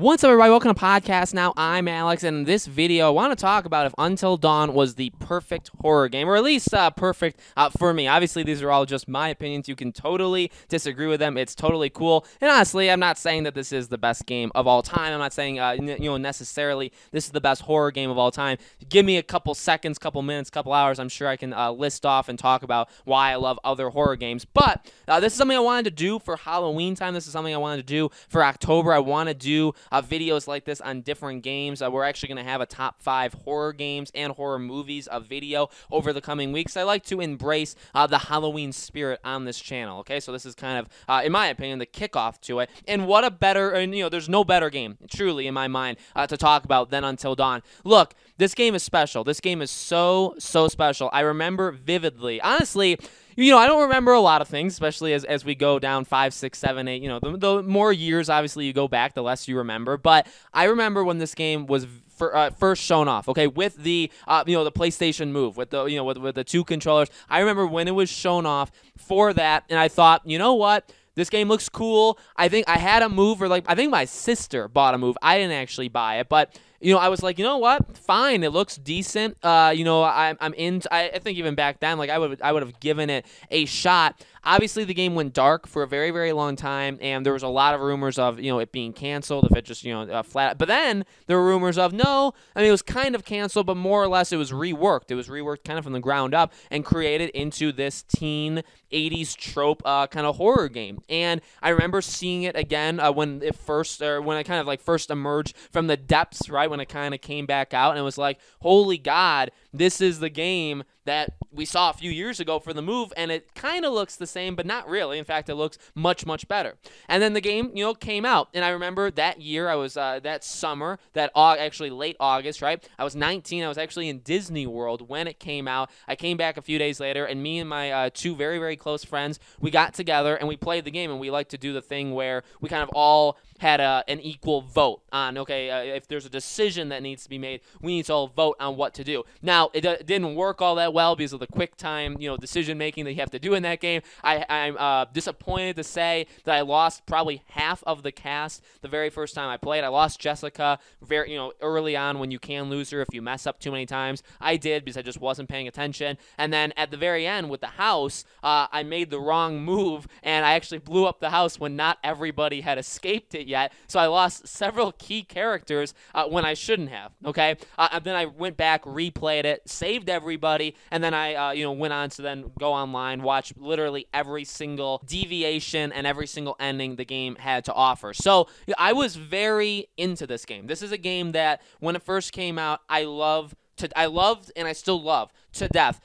What's up, everybody? Welcome to Podcast Now. I'm Alex, and in this video, I want to talk about if Until Dawn was the perfect horror game, or at least perfect for me. Obviously, these are all just my opinions. You can totally disagree with them. It's totally cool. And honestly, I'm not saying that this is the best game of all time. I'm not saying, necessarily this is the best horror game of all time. Give me a couple seconds, couple minutes, couple hours. I'm sure I can list off and talk about why I love other horror games. But this is something I wanted to do for Halloween time. This is something I wanted to do for October. I want to do videos like this on different games. We're actually going to have a top 5 horror games and horror movies video over the coming weeks. I like to embrace the Halloween spirit on this channel, okay? So this is kind of, in my opinion, the kickoff to it. And what a better, there's no better game, truly, in my mind, to talk about than Until Dawn. Look, this game is special. This game is so special. I remember vividly. Honestly, I don't remember a lot of things, especially as we go down 5, 6, 7, 8. The more years, obviously, you go back, the less you remember. But I remember when this game was first shown off, okay, with the the PlayStation Move, with the with the 2 controllers. I remember when it was shown off for that, and I thought, you know what? This game looks cool. I think I had a Move, or I think my sister bought a Move. I didn't actually buy it, but I was like, you know what? Fine, it looks decent. I'm into. I think even back then, I would have given it a shot. Obviously, the game went dark for a very, very long time, and there was a lot of rumors of it being canceled if it just flat. But then there were rumors of no. I mean, it was kind of canceled, but more or less it was reworked. It was reworked kind of from the ground up and created into this teen 80s trope kind of horror game. And I remember seeing it again when it kind of first emerged from the depths, right? When it kind of came back out, and it was like, holy God, this is the game that we saw a few years ago for the Move, and it kind of looks the same, but not really. In fact, it looks much, much better. And then the game, came out, and I remember that year, I was, that summer, actually late August, right? I was 19. I was actually in Disney World when it came out. I came back a few days later, and me and my 2 very, very close friends, we got together, and we played the game, and we like to do the thing where we kind of all had an equal vote on, if there's a decision that needs to be made, we need to all vote on what to do. Now, it didn't work all that well because of the quick time, decision making that you have to do in that game. I'm disappointed to say that I lost probably half of the cast the very first time I played. I lost Jessica very, early on when you can lose her if you mess up too many times. I did because I just wasn't paying attention. And then at the very end with the house, I made the wrong move, and I actually blew up the house when not everybody had escaped it yet. So I lost several key characters when I shouldn't have, okay? Then I went back, replayed it, saved everybody, and then I went on to then go online, watch literally every single deviation and every single ending the game had to offer. So I was very into this game. This is a game that when it first came out, I loved and I still love to death.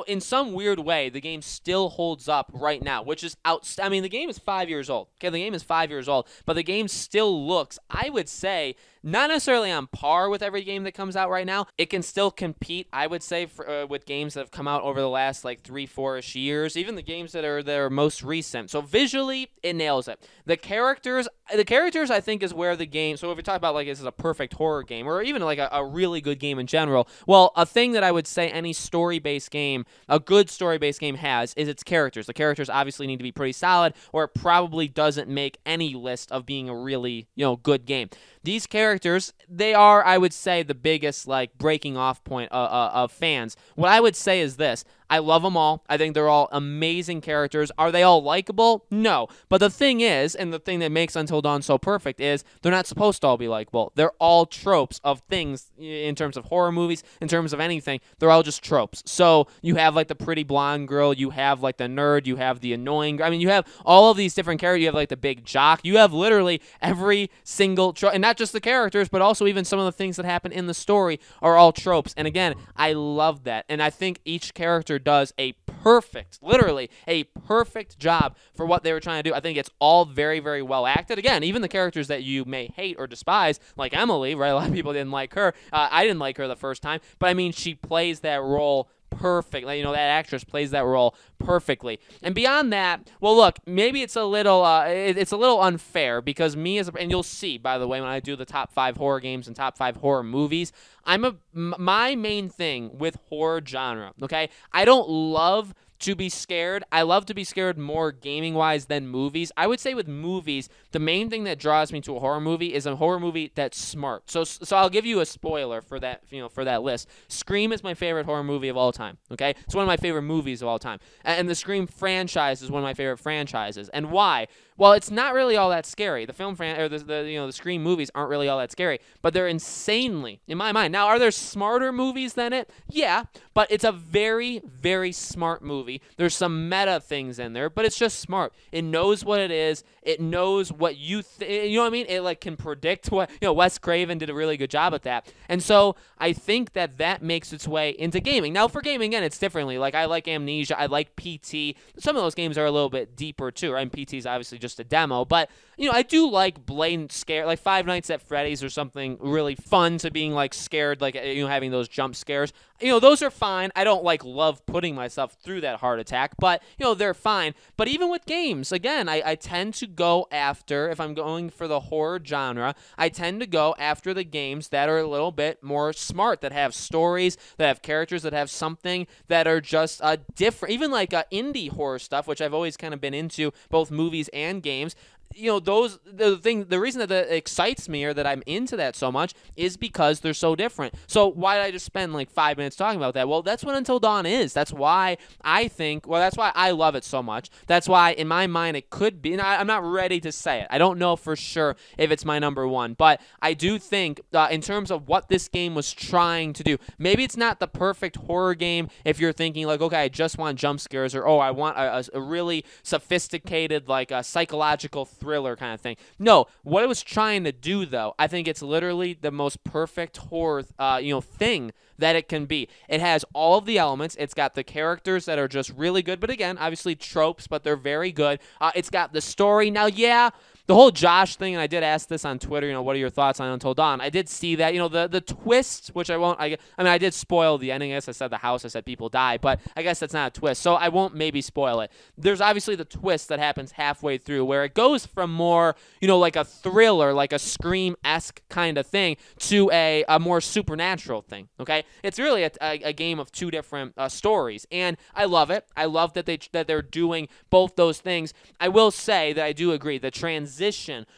In some weird way, the game still holds up right now, which is I mean, the game is 5 years old. Okay, the game is 5 years old, but the game still looks, I would say, not necessarily on par with every game that comes out right now. It can still compete, I would say, with games that have come out over the last 3, 4-ish years, even the games that are most recent. So visually, it nails it. The characters, I think, is where the game. So if we talk about this is a perfect horror game, or even a really good game in general, well, a thing that I would say any story-based game, a good story-based game has, is its characters. The characters obviously need to be pretty solid, or it probably doesn't make any list of being a really good game. These characters, they are, I would say, the biggest breaking off point of fans. What I would say is this: I love them all. I think they're all amazing characters. Are they all likable? No. But the thing is, and the thing that makes Until Dawn so perfect is they're not supposed to all be likable. They're all tropes of things in terms of horror movies, in terms of anything. They're all just tropes. So you have the pretty blonde girl, you have the nerd, you have the annoying, I mean, you have all of these different characters. You have the big jock. You have literally every single trope, and not just the characters, but also even some of the things that happen in the story are all tropes. And again, I love that. And I think each character does literally a perfect job for what they were trying to do. I think it's all very, very well acted. Again, even the characters that you may hate or despise, like Emily, right? A lot of people didn't like her. I didn't like her the first time, but I mean, she plays that role perfect. That actress plays that role perfectly. And beyond that, well, look, maybe it's a little unfair because and you'll see, by the way, when I do the top 5 horror games and top 5 horror movies, my main thing with horror genre, okay, I don't love to be scared, I love to be scared more gaming-wise than movies. I would say with movies, the main thing that draws me to a horror movie is a horror movie that's smart. So I'll give you a spoiler for that, for that list. Scream is my favorite horror movie of all time, okay? It's one of my favorite movies of all time. And the Scream franchise is one of my favorite franchises. And why? Well, it's not really all that scary. The film or the Scream movies aren't really all that scary, but they're insanely, in my mind. Now, are there smarter movies than it? Yeah, but it's a very, very smart movie. There's some meta things in there, but it's just smart. It knows what it is. It knows what you know what I mean? It like can predict what, Wes Craven did a really good job at that. And so I think that makes its way into gaming. Now, for gaming, again, it's differently. Like, I like Amnesia. I like PT. Some of those games are a little bit deeper, too, right? And PT is obviously just a demo, but I do like blatant scare, like Five Nights at Freddy's or something really fun to being like scared, like having those jump scares. Those are fine. I don't love putting myself through that heart attack, but they're fine. But even with games, again, I tend to go after, if I'm going for the horror genre, I tend to go after the games that are a little bit more smart, that have stories, that have characters, that have something that are just different. Even like indie horror stuff, which I've always kind of been into, both movies and games. The reason that excites me or that I'm into that so much is because they're so different. So why did I just spend like 5 minutes talking about that? Well, that's what Until Dawn is. That's why that's why I love it so much. That's why in my mind it could be, and I'm not ready to say it. I don't know for sure if it's my number one, but I do think in terms of what this game was trying to do, maybe it's not the perfect horror game if you're thinking like, okay, I just want jump scares, or I want a really sophisticated like a psychological thriller kind of thing. No, what it was trying to do, though, I think it's literally the most perfect horror, thing that it can be. It has all of the elements. It's got the characters that are just really good, but again, obviously tropes, but they're very good. It's got the story. Now, yeah, the whole Josh thing, and I did ask this on Twitter, what are your thoughts on Until Dawn? I did see that, the twist, which I won't, I did spoil the ending. I guess I said the house, I said people die, but I guess that's not a twist, so I won't maybe spoil it. There's obviously the twist that happens halfway through, where it goes from more, like a thriller, like a Scream-esque kind of thing, to a more supernatural thing, okay? It's really a game of two different stories, and I love it. I love that they're doing both those things. I will say that I do agree, the transition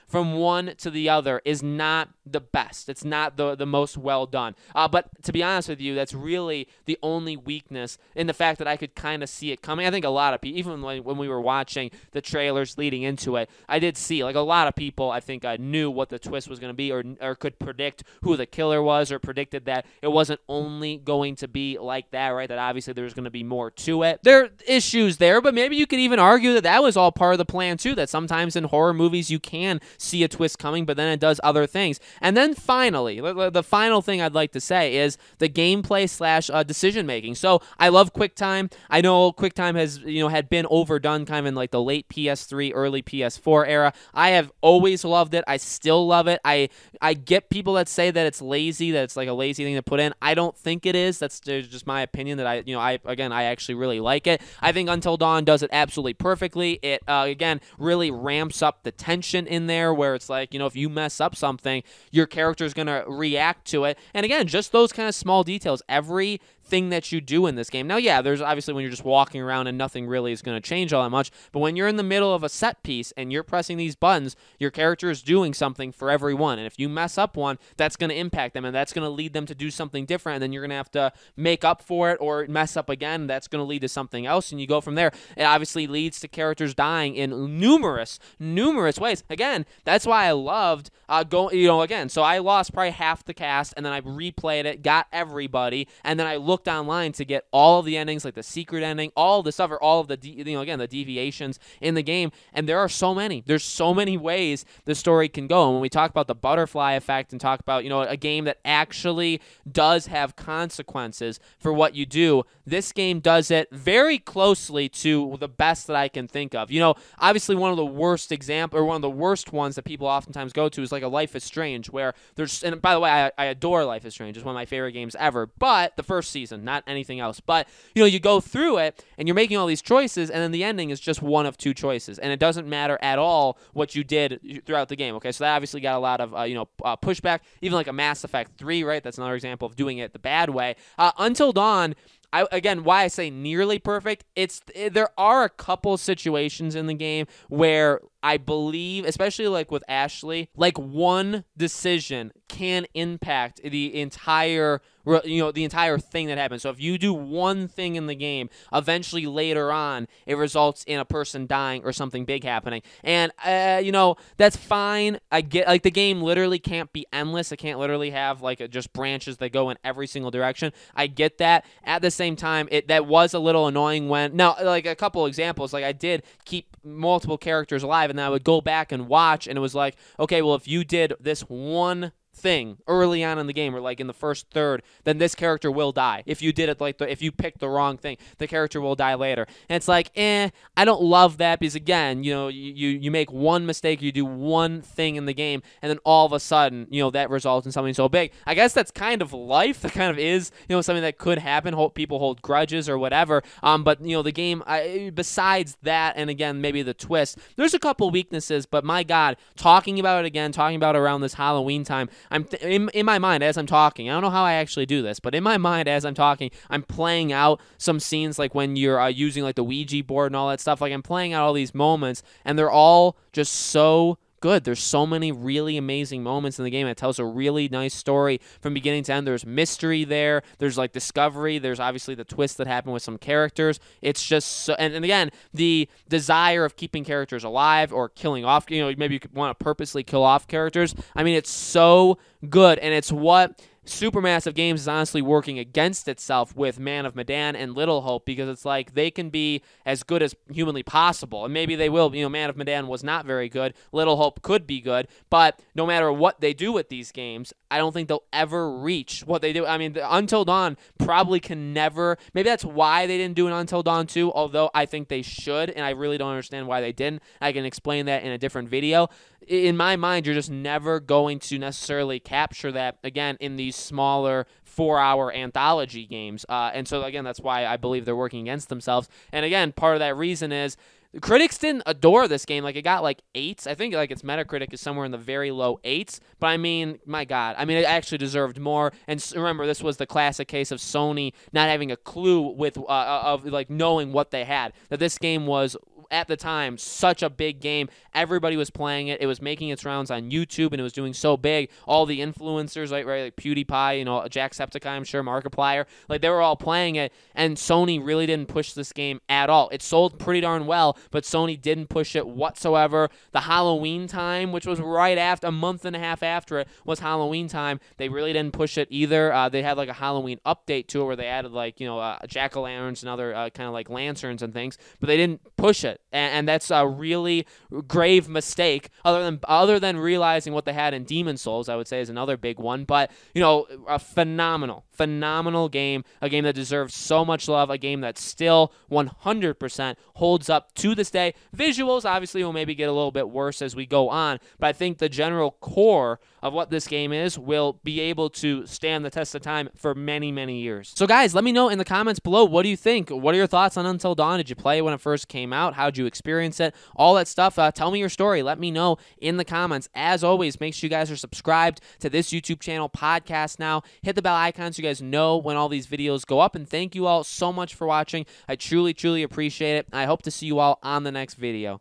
from one to the other is not the best. It's not the most well done. But to be honest with you, that's really the only weakness in the fact that I could kind of see it coming. I think a lot of people, even when we were watching the trailers leading into it, I did see, like, a lot of people, I think, knew what the twist was going to be, or could predict who the killer was, or predicted that it wasn't only going to be like that, right? That obviously there was going to be more to it. There are issues there, but maybe you could even argue that was all part of the plan too, that sometimes in horror movies you can see a twist coming, but then it does other things. And then finally, the final thing I'd like to say is the gameplay / decision making. So I love QuickTime. I know QuickTime has had been overdone kind of in like the late PS3, early PS4 era. I have always loved it. I still love it. I get people that say that it's lazy, that it's like a lazy thing to put in. I don't think it is. That's just my opinion. That I actually really like it. I think Until Dawn does it absolutely perfectly. It again really ramps up the tension in there, where it's like, if you mess up something, your character is going to react to it. And again, just those kind of small details, everything that you do in this game. Now, yeah, there's obviously when you're just walking around and nothing really is going to change all that much, but when you're in the middle of a set piece and you're pressing these buttons, your character is doing something for everyone. And if you mess up one, that's going to impact them, and that's going to lead them to do something different, and then you're going to have to make up for it or mess up again. That's going to lead to something else, and you go from there. It obviously leads to characters dying in numerous ways. Again, that's why I loved again, so I lost probably half the cast, and then I replayed it, got everybody, and then I looked online to get all of the endings, like the secret ending, all the stuff, or all of the the deviations in the game, and there's so many ways the story can go. And when we talk about the butterfly effect and talk about a game that actually does have consequences for what you do, this game does it very closely to the best that I can think of. Obviously one of the worst ones that people oftentimes go to is like a Life is Strange, where and by the way, I adore Life is Strange. It's one of my favorite games ever, but the first season, not anything else. But you go through it and you're making all these choices, and then the ending is just one of two choices, and it doesn't matter at all what you did throughout the game. Okay, so that obviously got a lot of pushback. Even like a Mass Effect 3, right? That's another example of doing it the bad way. Until Dawn, again, why I say nearly perfect, there are a couple situations in the game where I believe, especially like with Ashley, like one decision can impact the entire the entire thing that happens. So if you do one thing in the game, eventually later on it results in a person dying or something big happening. And that's fine. I get, like, the game literally can't be endless. It can't literally have like just branches that go in every single direction. I get that. At the same time, that was a little annoying when, now, like, a couple examples, like I did keep multiple characters alive, and then I would go back and watch, and it was like, okay, well, if you did this one thing early on in the game, or like in the first third, then this character will die. If you did it like if you picked the wrong thing, the character will die later. And it's like, I don't love that, because again, you make one mistake, you do one thing in the game, and then all of a sudden, that results in something so big. I guess that's kind of life. That kind of is, something that could happen. People hold grudges or whatever. But the game, besides that, and again, maybe the twist, there's a couple weaknesses, but my God, talking about it again, talking about it around this Halloween time, I'm in my mind as I'm talking. I don't know how I actually do this, but in my mind as I'm talking, I'm playing out some scenes, like when you're using like the Ouija board and all that stuff. Like, I'm playing out all these moments, and they're all just so good. There's so many really amazing moments in the game. It tells a really nice story from beginning to end. There's mystery there. There's like discovery. There's obviously the twist that happened with some characters. It's just so, and again, the desire of keeping characters alive or killing off, maybe you want to purposely kill off characters. I mean, it's so good, and it's what Supermassive Games is honestly working against itself with Man of Medan and Little Hope, because it's like they can be as good as humanly possible, and maybe they will. Man of Medan was not very good. Little Hope could be good, but no matter what they do with these games, I don't think they'll ever reach what they do. I mean, Until Dawn probably can never. Maybe that's why they didn't do an Until Dawn 2, although I think they should, and I really don't understand why they didn't. I can explain that in a different video. In my mind, you're just never going to necessarily capture that, again, in these smaller 4-hour anthology games. And so, again, that's why I believe they're working against themselves. And, again, part of that reason is critics didn't adore this game. Like, it got like 8s. I think like its Metacritic is somewhere in the very low 8s. But I mean, my God, I mean, it actually deserved more. And remember, this was the classic case of Sony not having a clue with of like knowing what they had. That this game was, at the time, such a big game. Everybody was playing it. It was making its rounds on YouTube, and it was doing so big. All the influencers, like PewDiePie, Jacksepticeye, I'm sure, Markiplier, like they were all playing it, and Sony really didn't push this game at all. It sold pretty darn well, but Sony didn't push it whatsoever. The Halloween time, which was right after, a month and a half after it, was Halloween time. They really didn't push it either. They had like a Halloween update to it where they added like, jack-o'-lanterns and other kind of like lanterns and things, but they didn't push it. And that's a really grave mistake, other than realizing what they had in Demon's Souls, I would say, is another big one. But, a phenomenal game, a game that deserves so much love, a game that still 100% holds up to this day. Visuals, obviously, will maybe get a little bit worse as we go on, but I think the general core of what this game is will be able to stand the test of time for many, many years. So, guys, let me know in the comments below, what do you think? What are your thoughts on Until Dawn? Did you play it when it first came out? How'd you experience it? All that stuff. Tell me your story. Let me know in the comments. As always, make sure you guys are subscribed to this YouTube channel, Podcast Now. Hit the bell icon so you guys know when all these videos go up. And thank you all so much for watching. I truly, truly appreciate it. I hope to see you all on the next video.